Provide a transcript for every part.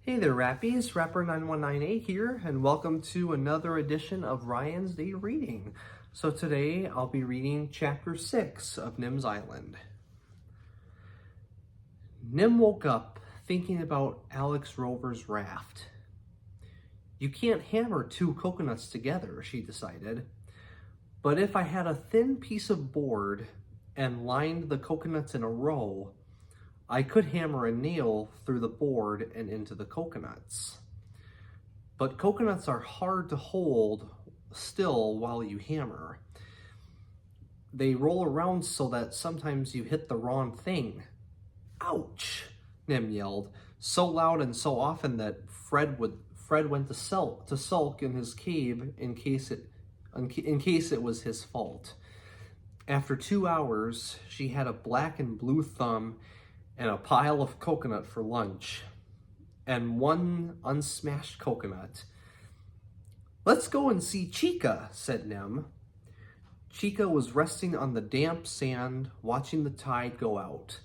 Hey there, Rappies. Rapper919A here, and welcome to another edition of Ryan's Day Reading. So today I'll be reading Chapter 6 of Nim's Island. Nim woke up thinking about Alex Rover's raft. You can't hammer two coconuts together, she decided. But if I had a thin piece of board and lined the coconuts in a row, I could hammer a nail through the board and into the coconuts. But coconuts are hard to hold still while you hammer. They roll around so that sometimes you hit the wrong thing. Ouch, Nim yelled, so loud and so often that Fred went to sulk in his cave in case it was his fault. After 2 hours, she had a black and blue thumb and a pile of coconut for lunch, and one unsmashed coconut. Let's go and see Chica, said Nim. Chica was resting on the damp sand, watching the tide go out.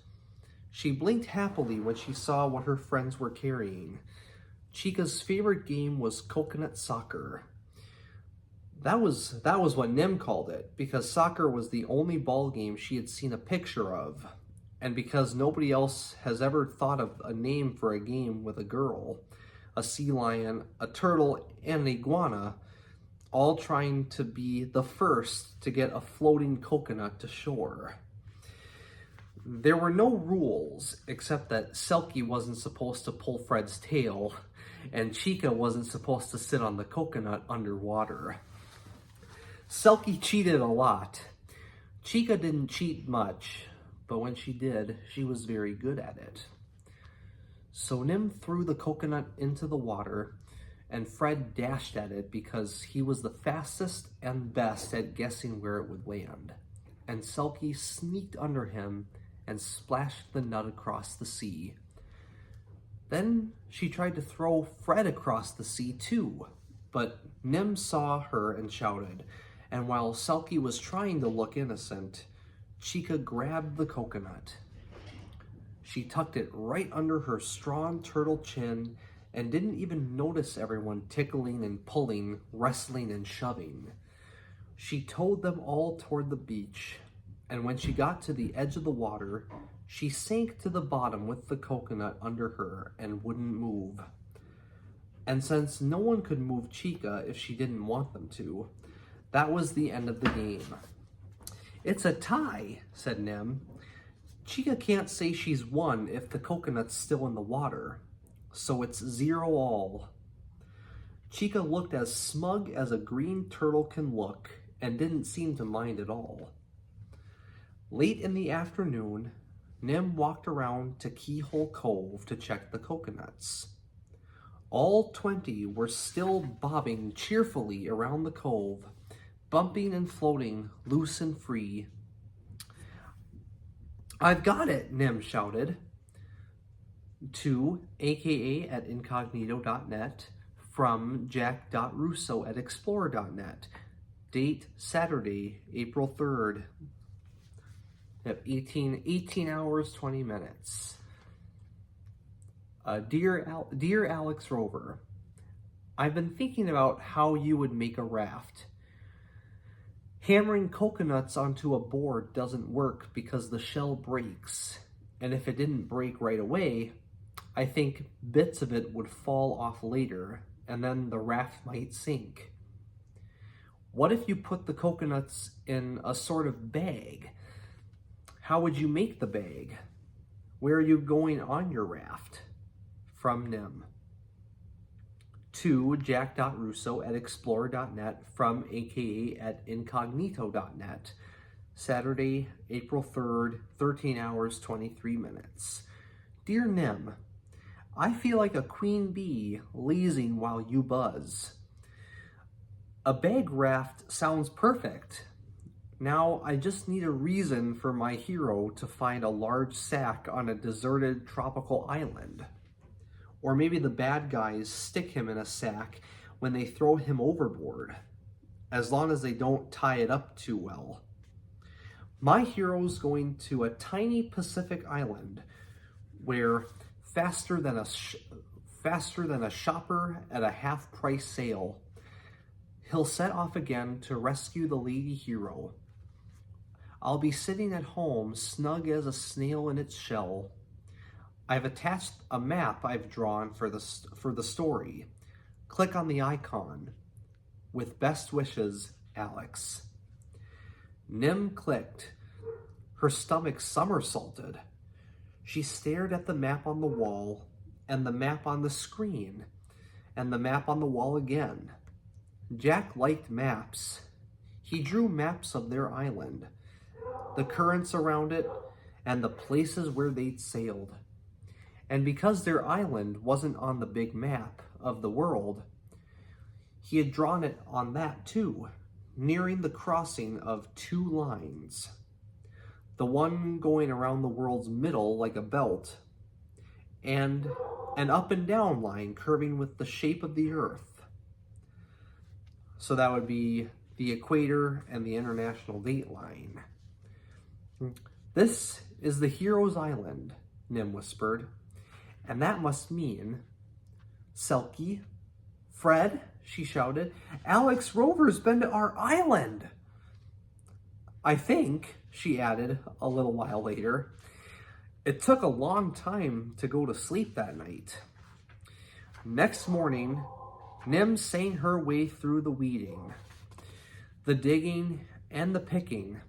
She blinked happily when she saw what her friends were carrying. Chica's favorite game was coconut soccer. That was what Nim called it, because soccer was the only ball game she had seen a picture of, and because nobody else has ever thought of a name for a game with a girl, a sea lion, a turtle, and an iguana, all trying to be the first to get a floating coconut to shore. There were no rules, except that Selkie wasn't supposed to pull Fred's tail, and Chica wasn't supposed to sit on the coconut underwater. Selkie cheated a lot. Chica didn't cheat much, but when she did, she was very good at it. So Nim threw the coconut into the water, and Fred dashed at it because he was the fastest and best at guessing where it would land. And Selkie sneaked under him and splashed the nut across the sea. Then she tried to throw Fred across the sea too, but Nim saw her and shouted, and while Selkie was trying to look innocent, Chica grabbed the coconut. She tucked it right under her strong turtle chin and didn't even notice everyone tickling and pulling, wrestling and shoving. She towed them all toward the beach, and when she got to the edge of the water, she sank to the bottom with the coconut under her and wouldn't move. And since no one could move Chica if she didn't want them to, that was the end of the game. It's a tie, said Nim. Chica can't say she's won if the coconut's still in the water, so it's 0-all. Chica looked as smug as a green turtle can look and didn't seem to mind at all. Late in the afternoon, Nim walked around to Keyhole Cove to check the coconuts. All 20 were still bobbing cheerfully around the cove, bumping and floating, loose and free. I've got it, Nim shouted to aka@incognito.net from jack.russo@explorer.net. Date Saturday, April 3rd. 18 hours, 20 minutes. Dear Alex Rover, I've been thinking about how you would make a raft. Hammering coconuts onto a board doesn't work because the shell breaks, and if it didn't break right away, I think bits of it would fall off later, and then the raft might sink. What if you put the coconuts in a sort of bag? How would you make the bag? Where are you going on your raft? From Nim. To jack.russo@explorer.net from aka@incognito.net. Saturday, April 3rd, 13 hours, 23 minutes. Dear Nim, I feel like a queen bee lazing while you buzz. A bag raft sounds perfect. Now I just need a reason for my hero to find a large sack on a deserted tropical island. Or maybe the bad guys stick him in a sack when they throw him overboard, as long as they don't tie it up too well. My hero's going to a tiny Pacific island where faster than faster than a shopper at a half-price sale. He'll set off again to rescue the lady hero. I'll be sitting at home, snug as a snail in its shell. I've attached a map I've drawn for the story. Click on the icon. With best wishes, Alex. Nim clicked. Her stomach somersaulted. She stared at the map on the wall, and the map on the screen, and the map on the wall again. Jack liked maps. He drew maps of their island, the currents around it, and the places where they'd sailed. And because their island wasn't on the big map of the world, he had drawn it on that too, nearing the crossing of two lines. The one going around the world's middle like a belt, and an up and down line curving with the shape of the earth. So that would be the equator and the international date line. This is the hero's island, Nim whispered, and that must mean Selkie, Fred, she shouted, Alex Rover's been to our island. I think, she added a little while later. It took a long time to go to sleep that night. Next morning, Nim sang her way through the weeding, the digging, and the picking.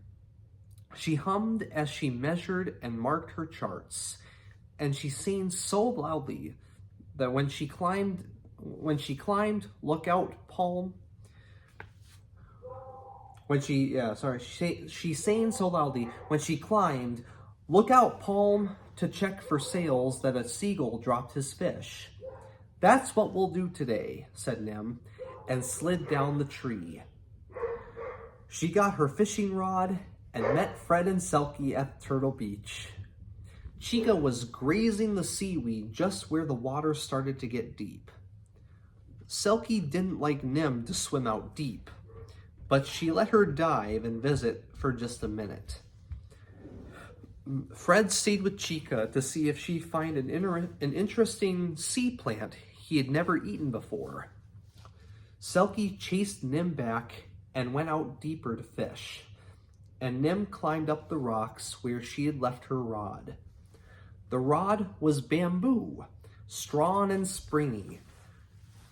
She hummed as she measured and marked her charts, and she sang so loudly that when she climbed, look out, Palm. She sang so loudly when she climbed, look out, Palm, to check for sails that a seagull dropped his fish. That's what we'll do today, said Nim, and slid down the tree. She got her fishing rod and met Fred and Selkie at Turtle Beach. Chica was grazing the seaweed just where the water started to get deep. Selkie didn't like Nim to swim out deep, but she let her dive and visit for just a minute. Fred stayed with Chica to see if she'd find an interesting sea plant he had never eaten before. Selkie chased Nim back and went out deeper to fish, and Nim climbed up the rocks where she had left her rod. The rod was bamboo, strong and springy.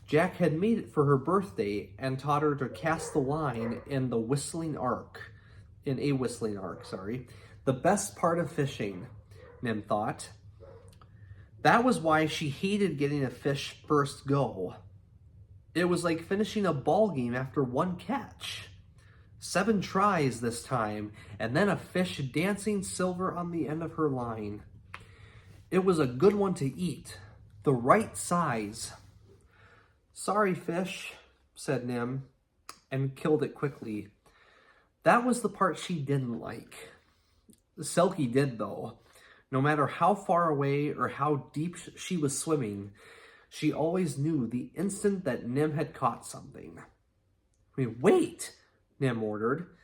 Jack had made it for her birthday and taught her to cast the line in a whistling arc, the best part of fishing, Nim thought. That was why she hated getting a fish first go. It was like finishing a ball game after one catch. 7 tries this time, and then a fish dancing silver on the end of her line. It was a good one to eat, the right size. Sorry, fish, said Nim, and killed it quickly. That was the part she didn't like. Selkie did, though. No matter how far away or how deep she was swimming, she always knew the instant that Nim had caught something. Wait, Nim ordered.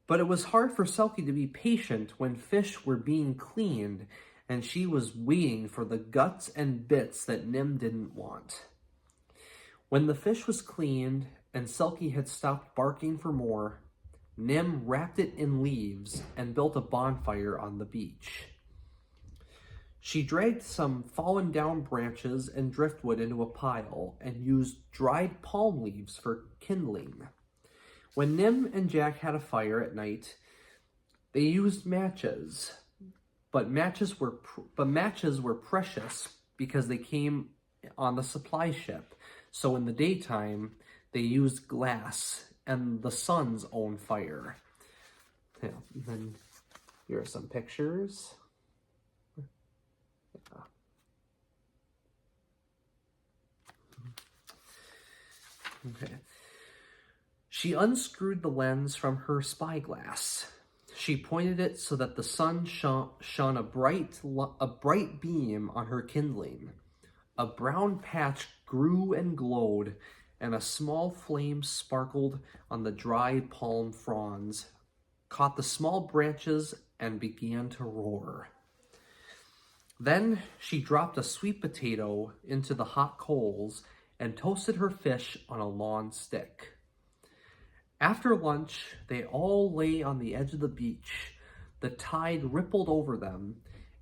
But it was hard for Selkie to be patient when fish were being cleaned, and she was waiting for the guts and bits that Nim didn't want. When the fish was cleaned and Selkie had stopped barking for more, Nim wrapped it in leaves and built a bonfire on the beach. She dragged some fallen down branches and driftwood into a pile and used dried palm leaves for kindling. When Nim and Jack had a fire at night, they used matches, but matches were precious because they came on the supply ship. So in the daytime, they used glass and the sun's own fire. Yeah, and then here are some pictures. Yeah. Okay. She unscrewed the lens from her spyglass. She pointed it so that the sun shone a bright beam on her kindling. A brown patch grew and glowed, and a small flame sparkled on the dry palm fronds, caught the small branches, and began to roar. Then she dropped a sweet potato into the hot coals and toasted her fish on a lawn stick. After lunch, they all lay on the edge of the beach. The tide rippled over them,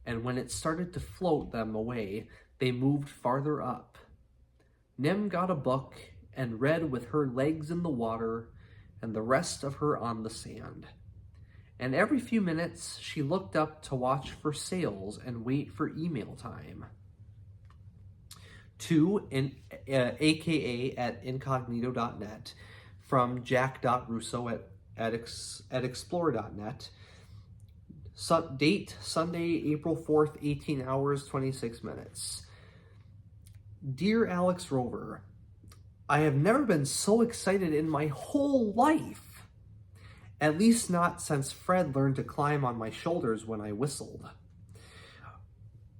and when it started to float them away, they moved farther up. Nim got a book and read with her legs in the water and the rest of her on the sand. And every few minutes, she looked up to watch for sails and wait for email time. To aka at incognito.net, from jack.russo at explore.net. Date Sunday, April 4th, 18 hours, 26 minutes. Dear Alex Rover, I have never been so excited in my whole life. At least not since Fred learned to climb on my shoulders when I whistled.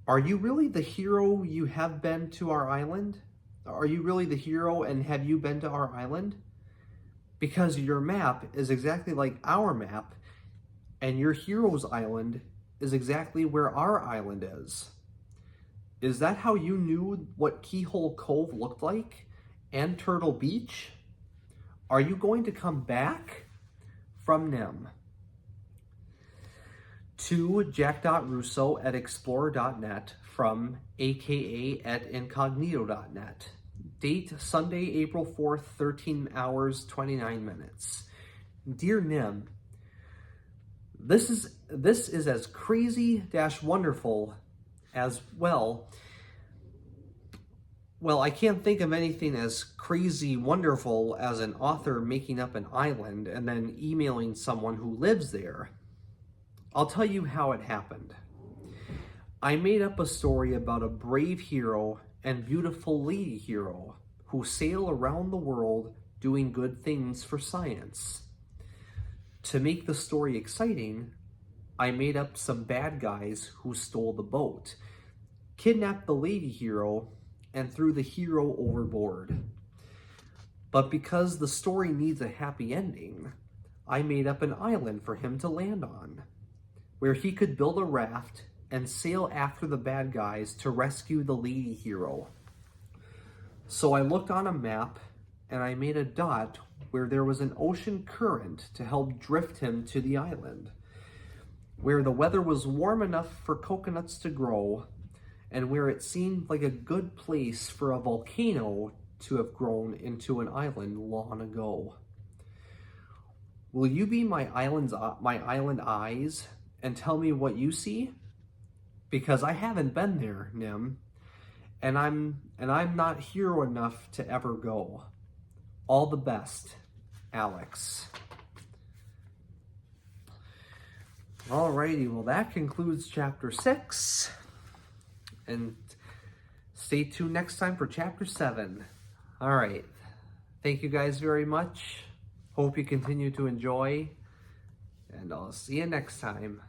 Are you really the hero you have been to our island? Are you really the hero and have you been to our island? Because your map is exactly like our map, and your hero's island is exactly where our island is. Is that how you knew what Keyhole Cove looked like? And Turtle Beach? Are you going to come back? From Nim. To jack.russo at explorer.net, from aka at incognito.net. Date Sunday, April 4th, 13 hours, 29 minutes. Dear Nim, this is as crazy-wonderful as well. Well, I can't think of anything as crazy wonderful as an author making up an island and then emailing someone who lives there. I'll tell you how it happened. I made up a story about a brave hero and beautiful lady hero who sail around the world doing good things for science. To make the story exciting, I made up some bad guys who stole the boat, kidnapped the lady hero, and threw the hero overboard. But because the story needs a happy ending, I made up an island for him to land on, where he could build a raft and sail after the bad guys to rescue the lady hero. So I looked on a map and I made a dot where there was an ocean current to help drift him to the island, where the weather was warm enough for coconuts to grow, and where it seemed like a good place for a volcano to have grown into an island long ago. Will you be my island eyes and tell me what you see? Because I haven't been there, Nim, and I'm not hero enough to ever go. All the best, Alex. Alrighty, well that concludes chapter 6. And stay tuned next time for chapter 7. All right. Thank you guys very much. Hope you continue to enjoy. And I'll see you next time.